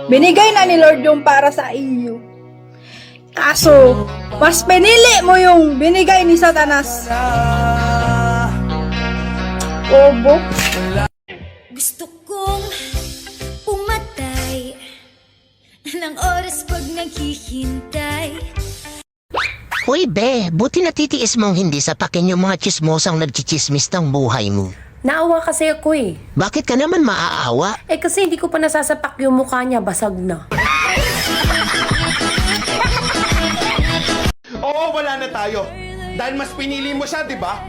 Binigay na ni Lord yung para sa iyo. Kaso, mas pinili mo yung binigay ni Satanas. Obo. Gusto kong pumatay ng oras pag naghihintay. Uy, be, buti natitiis mong hindi sapakin yung mga chismosang nagchichismis ng buhay mo. Naawa kasi ako eh. Bakit ka naman maaawa? Eh kasi hindi ko pa nasasapak yung mukha niya, basag na. Oo, wala na tayo. Dahil mas pinili mo siya, di ba?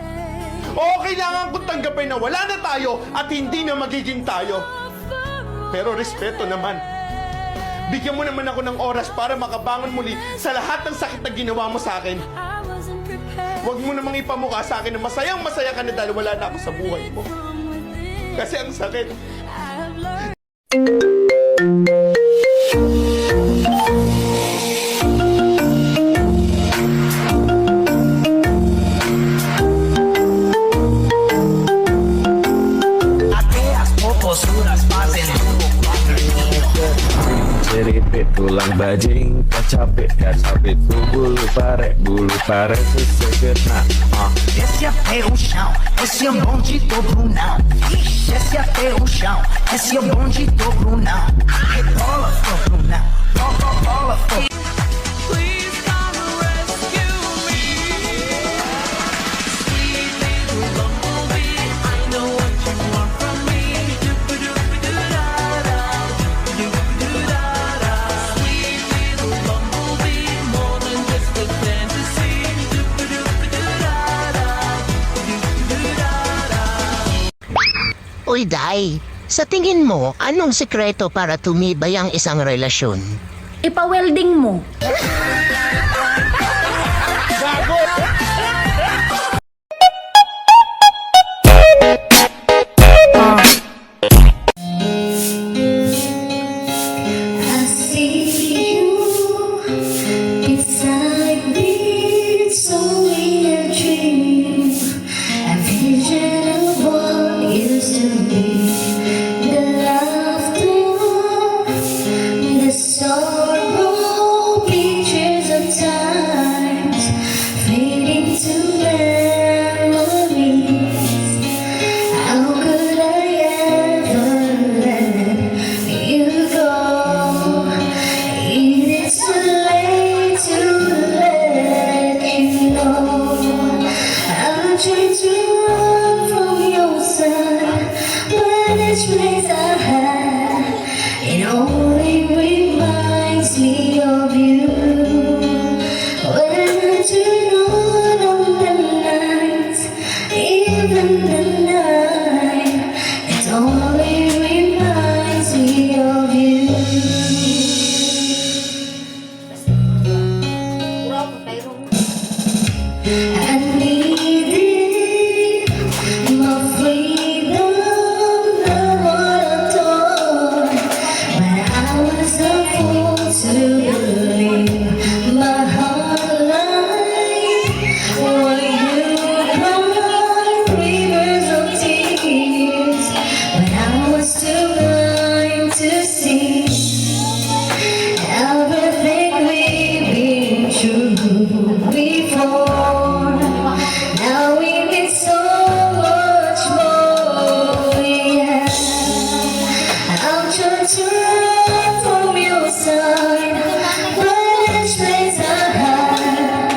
Oo, kailangan kong tanggapin na wala na tayo at hindi na magiging tayo. Pero respeto naman. Bigyan mo naman ako ng oras para makabangon muli sa lahat ng sakit na ginawa mo sa akin. Huwag mo namang ipamukha sa akin na masayang masaya ka na dahil wala na ako sa buhay mo. Kasi ang sakit. Ceripit tulang bajing, kacapit tu bulu pare seseged na. Desce até o chão, esse é o bonde do Brunão. Ixi, desce até o chão, esse é o bonde do Brunão. Rebola, do Brunão, bola, do Uy, Day, sa tingin mo, anong sekreto para tumibay ang isang relasyon? Ipa-welding mo. I see you beside me, it's only a dream, a vision of what used to be, the laughter, the sorrow, pictures of times fading to memories. How could I ever let you go? It is too late to let you know. I'm trying to run from your side, but each place I have, it only reminds me of you. When I turn on the lights, even the night, it only reminds me of you. I needed my freedom, the one I taught when I was a fool to believe my heart lied. When you cried rivers of tears, when I was too blind to see everything we've been through before. Now we need so much more, yeah. I'm trying to run from your side, but each place I have,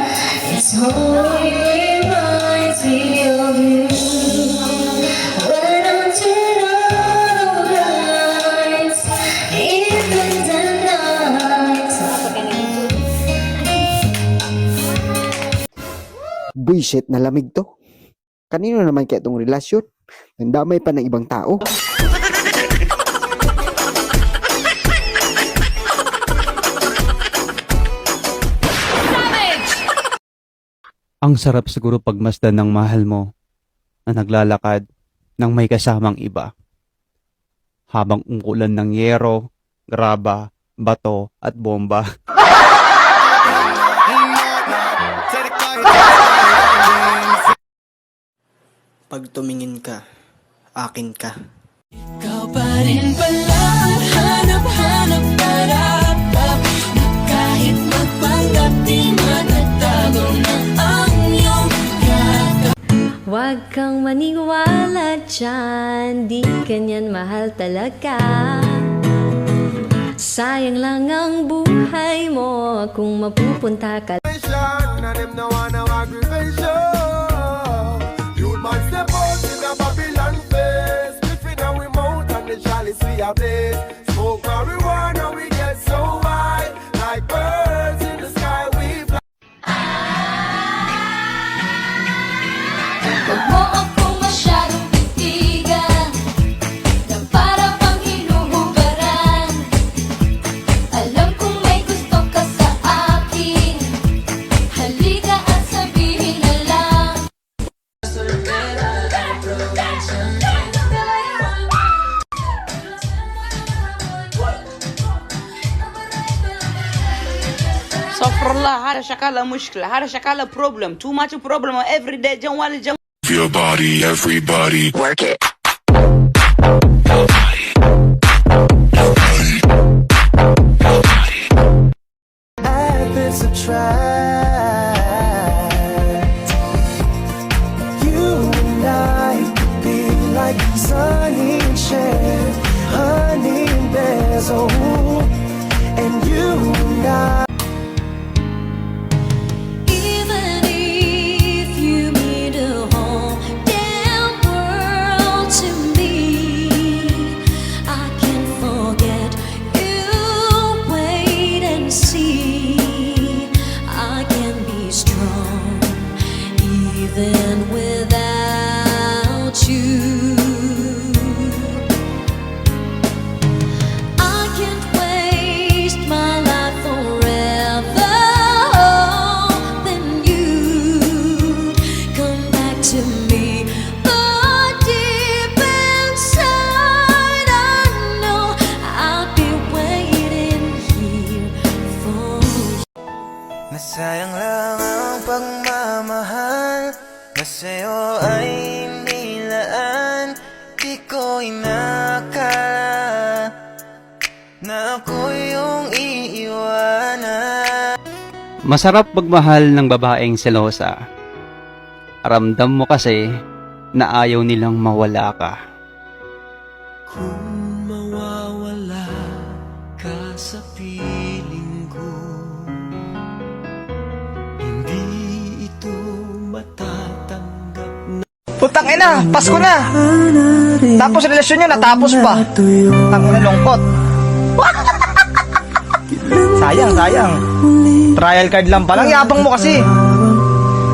it's only reminds me of you. When I turn on the lights, even the nights. Buisit na lamig to. Kanino naman kaya itong relasyon? Nandamay pa ng ibang tao. Ang sarap siguro pagmasdan ng mahal mo na naglalakad ng may kasamang iba. Habang ungkulan ng yero, graba, bato at bomba. Pag tumingin ka, akin ka. Ikaw pa rin pala, hanap-hanap tayo. kanyan mahal talaga. Sayang lang ang buhay mo kung mapupunta ka. Huwag mo akong masyadong titigan na para pang hinuhugaran. Alam kong may gusto ka sa akin, halika at sabihin na lang. استغفر الله هذا شكله مشكلة هذا شكله problem too much problem every day جوال Your body, everybody. Work it. Even if you mean the whole damn world to me, I can't forget you. Wait and see. I can be strong even without you. I can't waste my life forever. Then you come back to me. But deep inside, I know I'll be waiting here for you. Nasayang lang ang pagmamahal na sa'yo ay nilaan. Di ko inakala na ako yung iiwanan. Masarap magmahal ng babaeng selosa. Ramdam mo kasi na ayaw nilang mawala ka. Kung mawawala ka sa piling ko, hindi ito matatanggap na. Putang ina, Pasko na! Tapos relasyon nyo, natapos pa. Ang lungkot. Sayang. Trial card lang palang, yabang mo kasi.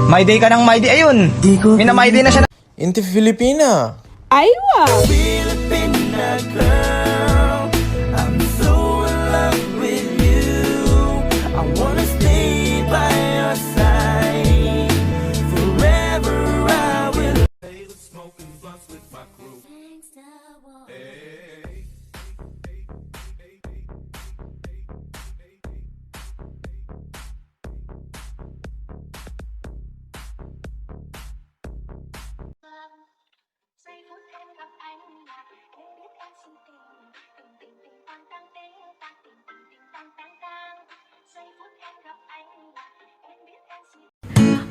My day ka ng my day, ayun. Mina-my day na siya. Inti Filipina. Aywa! Filipina girl, I'm so in love with you. I wanna stay by your side forever. I will.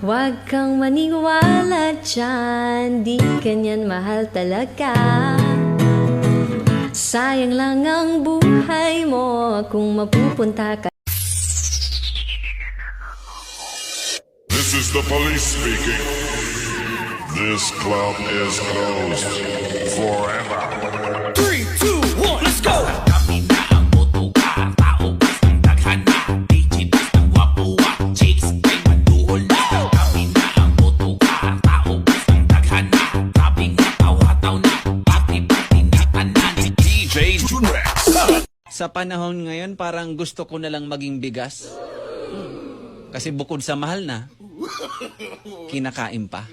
Huwag kang maniwala dyan, di kanyan mahal talaga. Sayang lang ang buhay mo kung mapupunta ka. This is the police speaking. This club is closed forever. 3, 2, 1, let's go! Sa panahon ngayon, parang gusto ko na lang maging bigas. Kasi bukod sa mahal na, kinakain pa.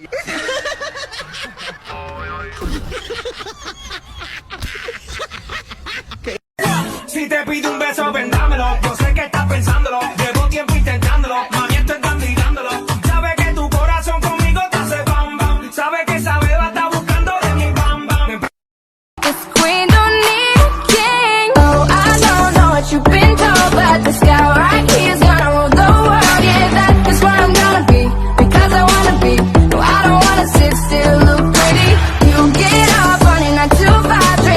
Si te pido un beso, ven dámelo. Yo sé que estás pensándolo. Llevo tiempo intentándolo. Mami, estoy candidándolo. Sabe que tu corazón conmigo te hace bam bam. Sabe que esa beba está buscando de mi bam bam. This queen don't need a king. Oh, I don't know what you've been told, but this guy right here is gonna rule the world. Yeah, that is where I'm gonna be, because I wanna be. No, I don't wanna sit still, look pretty. You get up on it, 9 to 5.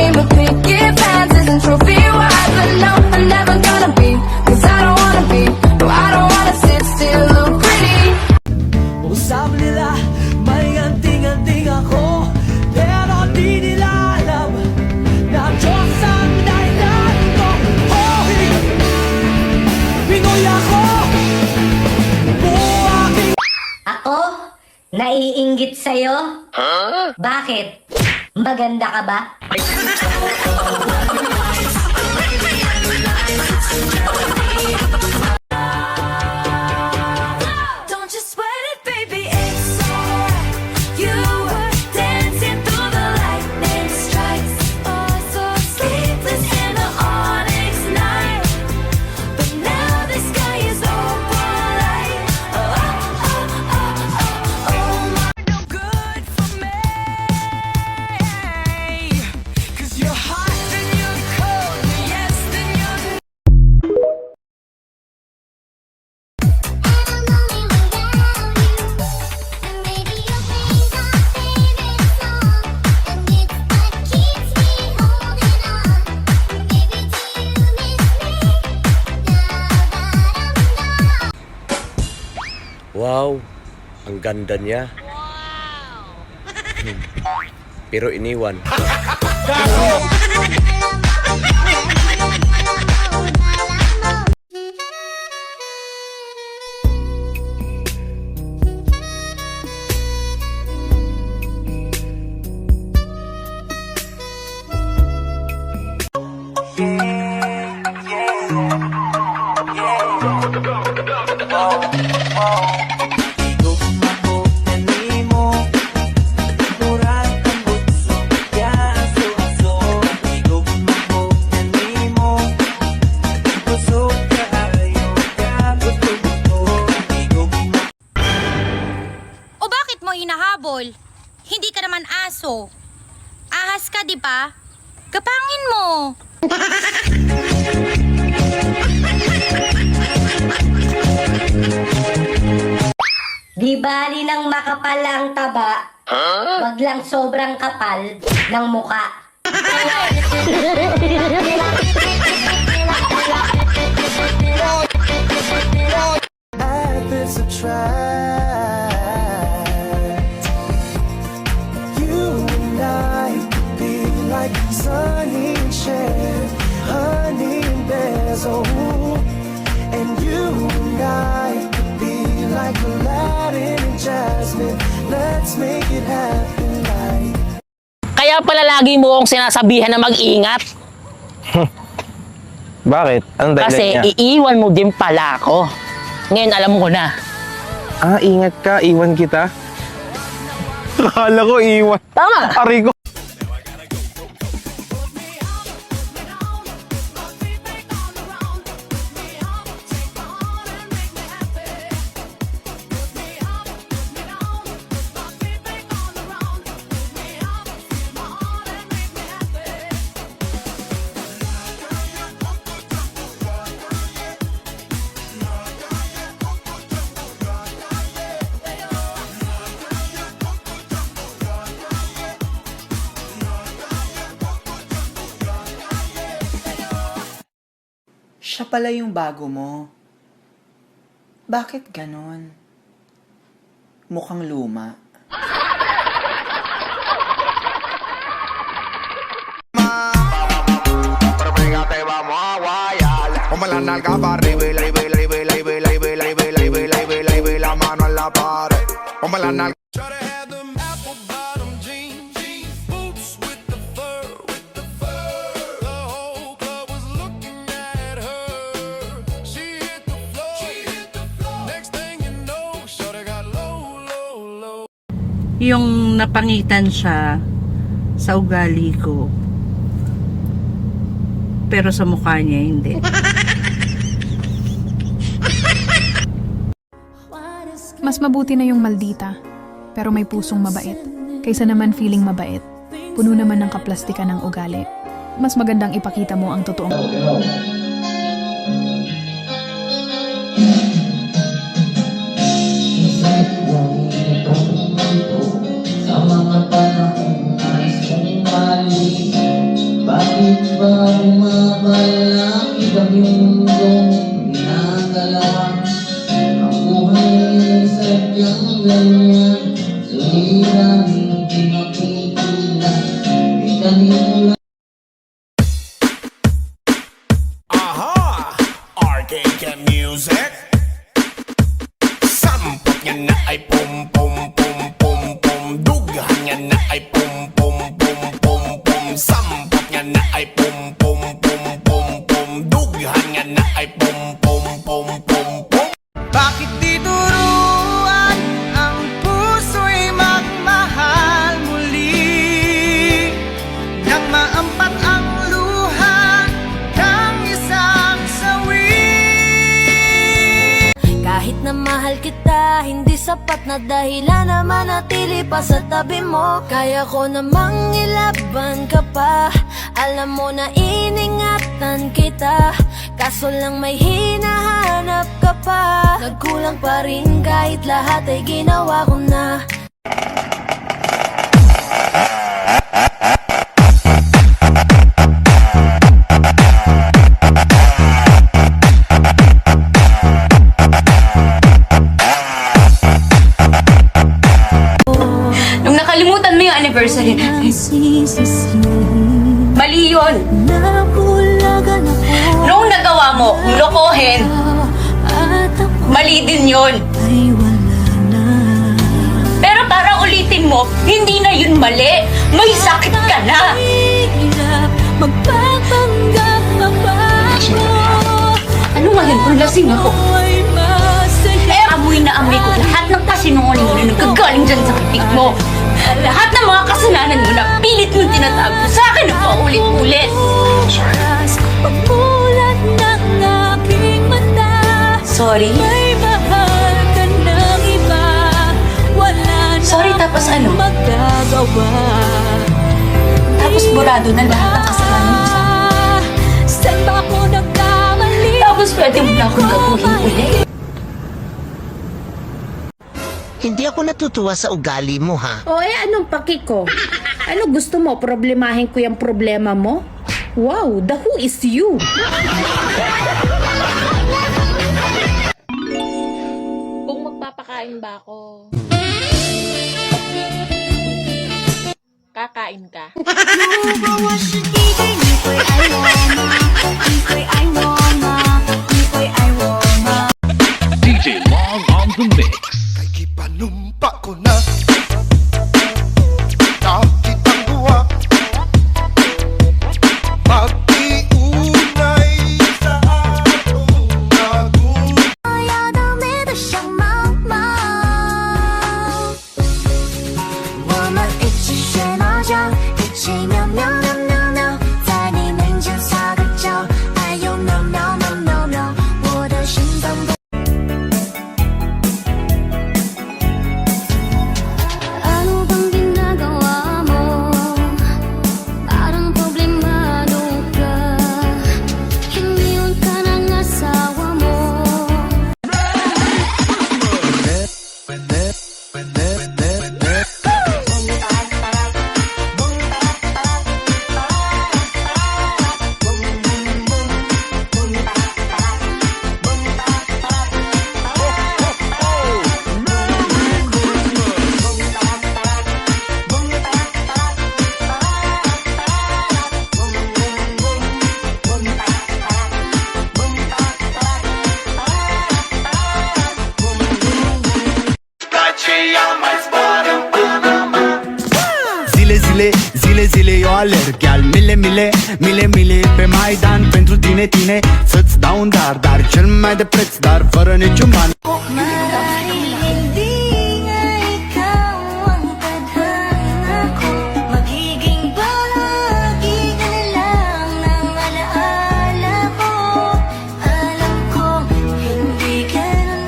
Naiinggit sa'yo? Bakit? Maganda ka ba? Don't you sweat it, baby, it's alright. You were dancing through the lightning strikes. Oh, so sleepless in the onyx night. But now the sky is opal light. Oh, oh, oh, oh, oh, oh, my. No good for me. 'Cause you're hot and you're cold, you're yes and you're Wow, ang ganda niya. Pero iniwan. O bakit mo hinahabol? Hindi ka naman aso. Ahas ka, di ba? Kapangin mo. Di bali ng makapal ang taba, wag lang sobrang kapal ng muka. Kaya pala lagi mo akong sinasabihan na mag-ingat. Bakit? Anong dahilan Kasi niya? iiwan mo din pala ako. Ngayon alam ko na. Ah, ingat ka. Iwan kita. Akala ko iwan. Tama. Aray ko. Siya pala yung bago mo. Bakit ganon? Mukhang luma. Como la nalga para arriba y la mano a la pared. Como la nalga. Yung napangitan siya sa ugali ko. Pero sa mukha niya hindi. Mas mabuti na yung maldita, pero may pusong mabait, kaysa naman feeling mabait, puno naman ng kaplastikan ng ugali. Mas magandang ipakita mo ang totoong... Sa mga panahon nais kong mali, bakit ba bumabalaki ang mundong ginagalawan? Ang buhay ay sadyang ganyan, suliranin di mapigilan, itanim lang. Aha! RKK Music. Sampot niya na ay pum pum pum pum. like boom, boom, boom, boom, boom. Bakit di turuan ang puso'y magmahal muli nang maampat ang luha ng isang sawi? Kahit na mahal kita, hindi sapat na dahilan na manatili pa sa tabi mo. Kaya ko namang ilaban ka pa. Alam mo na iningatan kita, kaso lang may hinahanap ka pa. Nagkulang pa rin kahit lahat ay ginawa ko na. Nung nakalimutan mo yung anniversary natin, mali yun. Nung nagawa mo, lokohin, mali din yun. Pero para ulitin mo, hindi na yun mali. May sakit ka na. Ano ngayon kung lasing ako? Amoy na amoy ko lahat ng pasinungaling mo na nagkagaling dyan sa kitik mo. Lahat ng mga kasalanan mo na pilit mong tinatago sa akin na paulit-ulit. Sorry? Sorry tapos ano? Tapos burado na lahat ng kasalanan mo sa akin. Tapos pwede mo na akong gabuhin ulit. Hindi ako natutuwa sa ugali mo, ha? O anong paki ko? Ano gusto mo? Problemahin ko yung problema mo? Wow, the who is you? Kung magpapakain ba ako, kakain ka. DJ Long on the mix. Panumpa ko na nakitang buwa pag-iunay sa atong nagulat. 要到你的相貌貌，我们一起学猫叫，一起喵喵喵喵喵，在你面前撒个娇，哎呦喵喵喵喵喵，我的心脏不。Ano bang ginagawa mo? Parang problemado ka. Hiniwan ka ng asawa mo. Zile, zile, eu alerg Al mile pe Maidan Pentru tine, să-ți dau un dar cel mai de preț, dar fără niciun ban. Marahil hindi nga ikaw ang tadhana ko. Magiging bahagi ka na lang ng alaala ko. Alam ko, hindi ka lang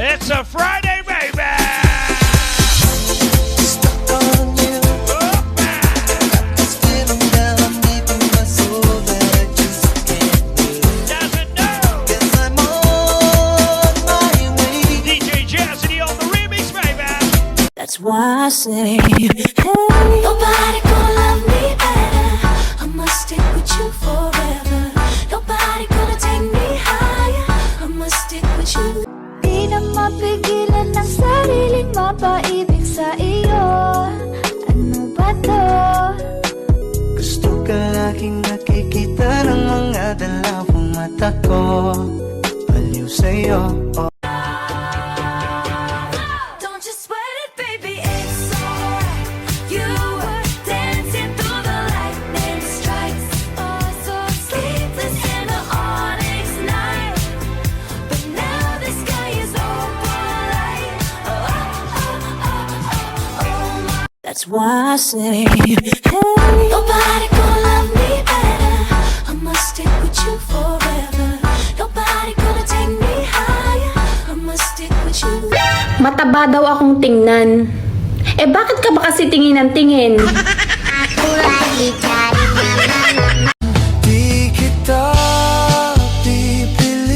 It's a Friday, baby. DJ Jazzy on the remix, baby. That's why I say, hey, nobody gonna love me better. I must stick with you forever. Nobody gonna take me higher. I must stick with you. Di na mapigilan ng sariling mapaibig sa iyo. Ano ba to? Gusto ka laging nakikita ng mga dalawang mata ko. me, oh, oh. Don't you sweat it, baby, it's alright. You were dancing through the lightning strikes. Oh, so sleepless in the onyx night. But now the sky is opalite. Oh, oh, oh, oh, oh, oh, my. That's why I say, hey, nobody gonna love me better. I must stick with you forever. Nobody gonna take me higher. I must stick with you. Mataba daw akong tingnan. Eh bakit ka ba kasi tingin ng tingin? Di kita pipilitin,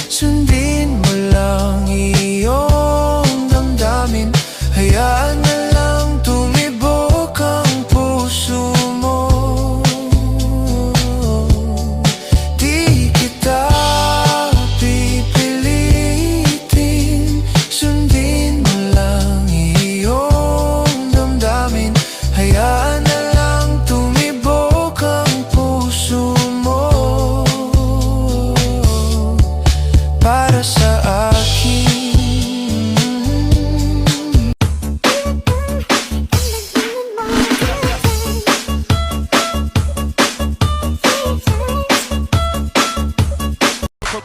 sundin mo lang iyong damdamin. Hayaan na lang tumibok ang puso mo. Di kita pipilitin, sundin mo lang iyong damdamin. Hayaan na lang tumibok ang puso mo para sa akin.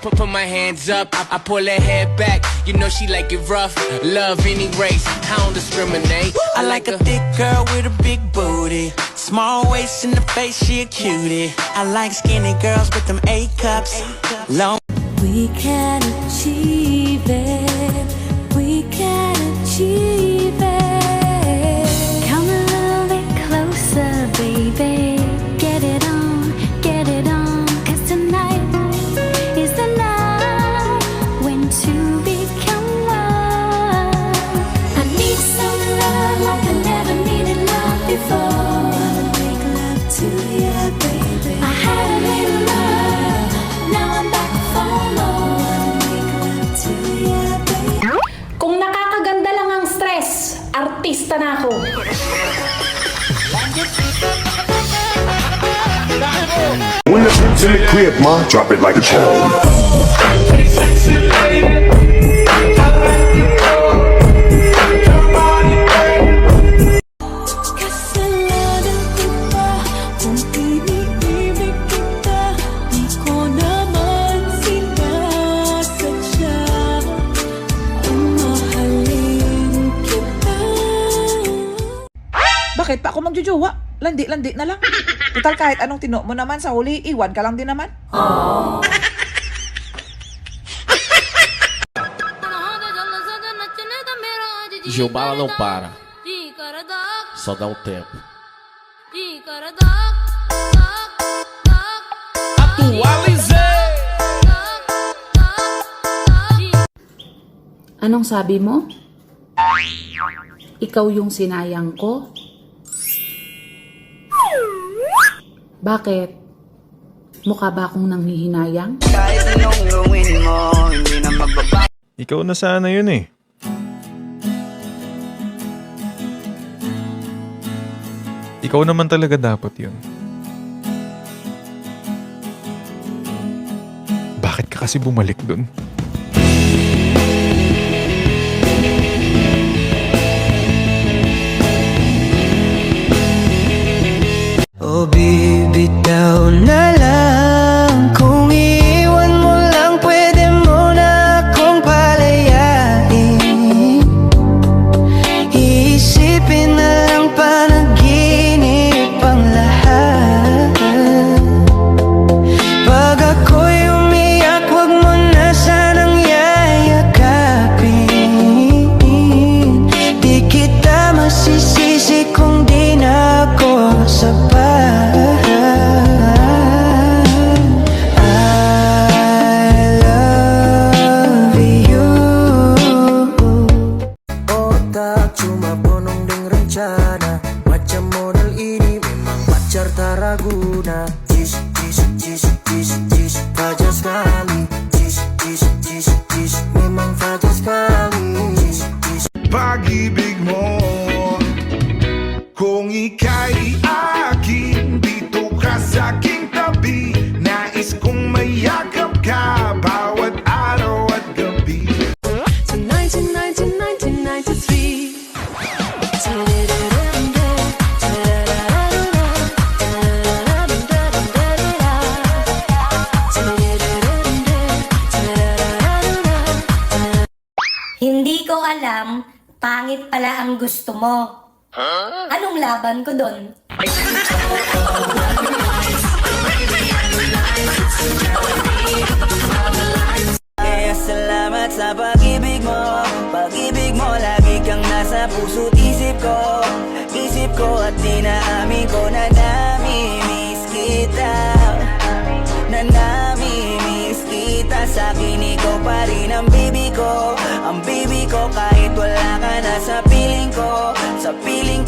Put my hands up, I pull her head back. You know she like it rough. Love any race, I don't discriminate. I like a thick girl with a big booty, small waist in the face, she a cutie. I like skinny girls with them A cups. Long. We can achieve it. We can achieve it. Come a little bit closer, baby. Get it on, get it on. 'Cause tonight is the night when two become one. I need some love like I never needed love before. Wanna make love to you, baby. I had a little love, now I'm back for more. Wanna make love to you, baby. Kung nakakaganda lang ang stress, artista na ako. When the beat's in the crib, ma, drop it like it's home. Kasalanan ko ba kung iniibig kita? Di ko naman sinasadya ang mahalin kita. Bakit pa ako magjujuwa? Landi na lang. Total kahit anong tino mo naman sa huli, iwan ka lang din naman. Gilmara não para, só dá um tempo. Atualizei! Anong sabi mo? Ikaw yung sinayang ko? Bakit? Mukha ba akong nanghihinayang? Ikaw na sana yun eh. Ikaw naman talaga dapat yun. Bakit ka kasi bumalik dun? O bibitaw na lang, kung iiwan mo lang pwede mo na akong palayain. Iisipin na lang panaginip ang lahat. Pag ako'y umiyak, wag mo na sanang yayakapin. Di kita masisisi kung di na ako sapat. Cuma bonong deng rencana, macam model ini memang pacar tak raguna. Jis, jis, jis, jis, jis, fajar sekali. Jis, jis, jis, jis, memang fajar sekali. Jis, jis. Pag-ibig mo, kung ika'y akin, dito ka sa aking tabi. Nais kong mayakap ka, alam, pangit pala ang gusto mo. Anong laban ko doon? Kaya salamat sa pag-ibig mo lagi kang nasa puso't isip ko at dinaamin ko na namimiss kita. Sa akin ikaw pa rin ang baby ko kahit wala ka na sa piling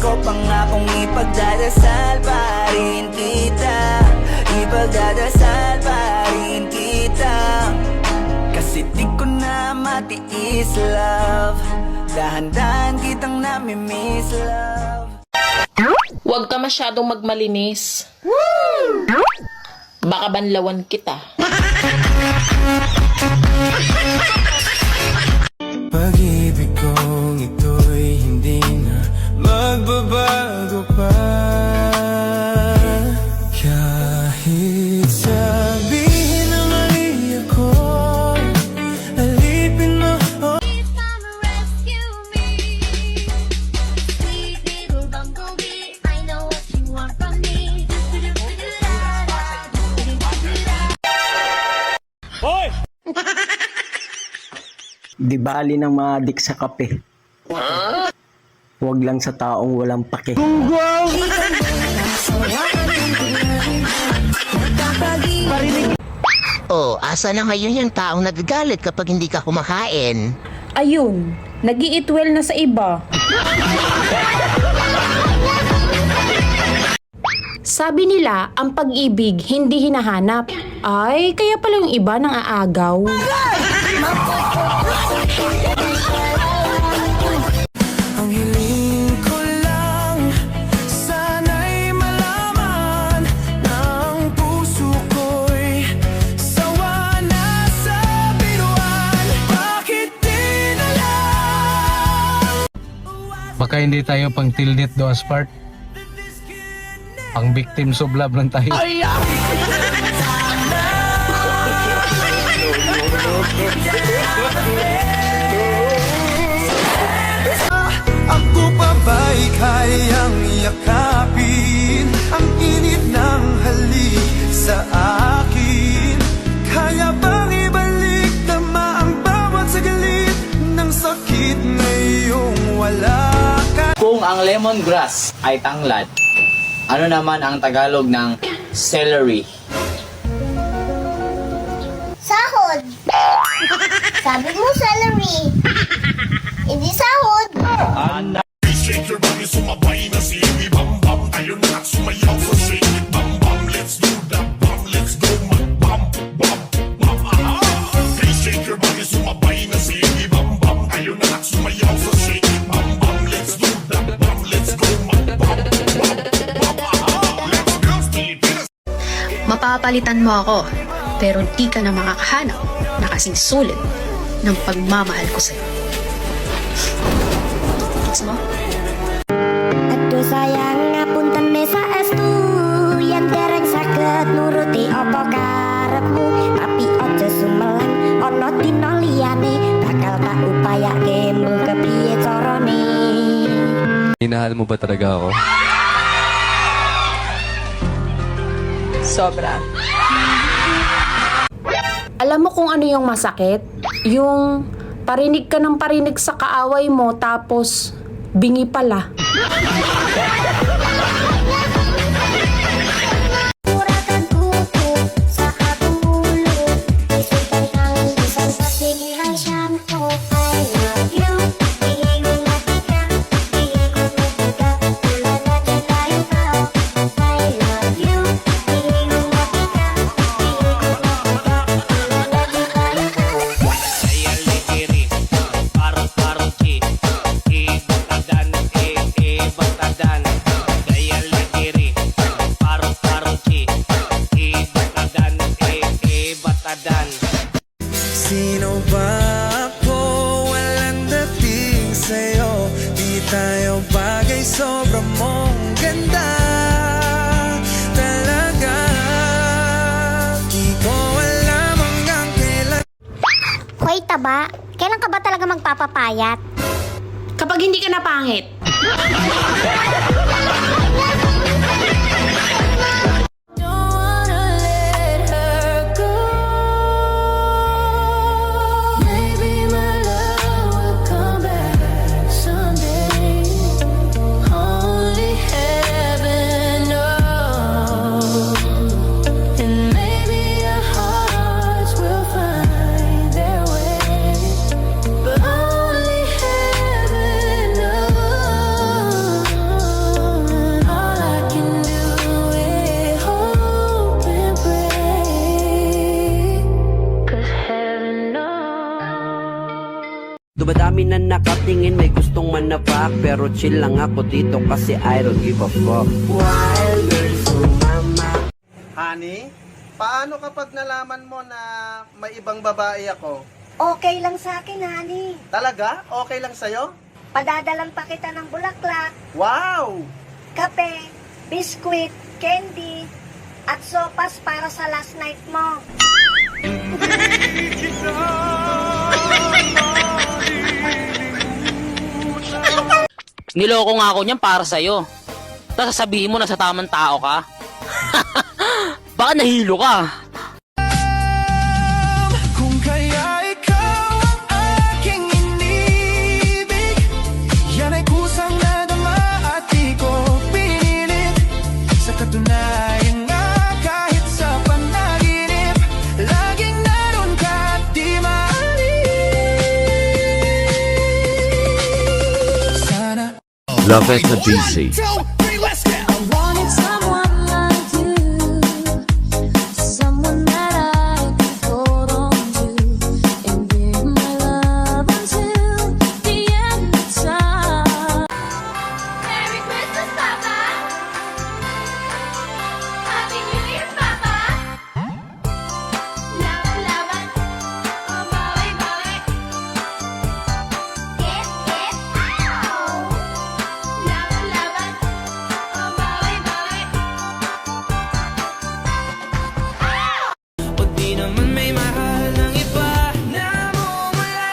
ko pangakong ipagdadasal pa rin kita, kasi di ko na matiis love, dahan-dahan kitang namimiss love. Huwag ka masyadong magmalinis. Baka banlawan kita. Pag-ibig kong ito'y hindi na magbabago pa, kahit sabihin ng aliyah ko, alipin mo. Hoy! Di bali ng mga adik sa kape. Huwag lang sa taong walang pake. Oh, asa na ngayon yung taong nagagalit kapag hindi ka kumakain? Ayun, nag-i-eat-well na sa iba. Sabi nila, ang pag-ibig hindi hinahanap. Ay, kaya pala yung iba nang aagaw. Ang hiling ko lang, sana'y malaman na ang puso ko'y sawa na sa biruan. Bakit di na lang? Baka hindi tayo pang tilnit do Aspart. Pang victims of love lang tayo. Ako pa ba'y kayang yakapin ang init ng halik sa akin? Kaya bang ibalik tama ang bawat sagalit ng sakit ngayong wala ka? Kung ang lemongrass ay tanglad, ano naman ang Tagalog ng celery? Sahod! Sabi mo celery. Hindi sahod. Shake your body, sumabay na si Iwi Bam Bam. Tayo na sumayaw sa shake it Bam Bam. Let's do that bam, let's go mag-bam bam bam. Hey, shake your body, sumabay na si Iwi Bam Bam. Tayo na sumayaw sa shake it Bam Bam. Let's do that bam, let's go mag-bam bam bam. Let's go Pilipinas. Mapapalitan mo ako, pero di ka na makakahanap na kasing sulit ng pagmamahal ko sa'yo. Gets mo? Aduh sayang ngapunten mesa estu, yen dereng saged nuruti apa karepmu, tapi aja sumelan ana dina liyane bakal tak upayake mbul kepiye carane. Minahal mo ba talaga ako? Sobra. Alam mo kung ano yung masakit? Yung parinig ka ng parinig sa kaaway mo tapos bingi pala. Sino ba ako? Walang dating sa'yo. Di tayo bagay, sobrang mong ganda talaga. Di ko alam hanggang kailan. Hoy taba, kailan ka ba talaga magpapapayat? Kapag hindi ka na pangit. Maybe my love will come back someday. Only heaven knows. And maybe our hearts will find their way. But only heaven knows. All I can do is hope and pray. 'Cause heaven knows. Dumadami na nakatingin, may gustong manapak, pero chill lang ako dito kasi I don't give a fuck. While you're so mama. Honey, paano kapag nalaman mo na may ibang babae ako? Okay lang sa akin, honey. Talaga? Okay lang sa'yo? Padadalan pa kita ng bulaklak, Wow! kape, biskwit, candy, at sopas para sa last night mo. Niloko nga ako niyan para sa'yo. Tapos sasabihin mo na sa tamang tao ka. Baka nahilo ka. Kung kaya ikaw ang aking inibig, yan ay kusang nadama at di ko pinilit. Sa katunayan nga kahit sa panaginip, laging naroon ka at di maalis. Sana Love at the DC. I wanted someone like you, someone that I could hold on to and give my love until the end of time. Merry Christmas, Papa. Happy New Year, Papa. Laban, oh bawi, bawi. Get, ow. Laban, oh bawi, bawi. o di naman may mahal ng iba na mumula.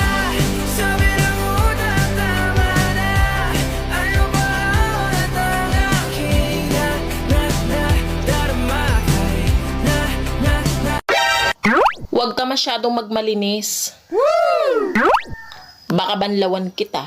Sabi ng una, tama na. Ano ba ulit ang aking darama kay na. Huwag ka masyadong magmalinis. Baka banlawan kita.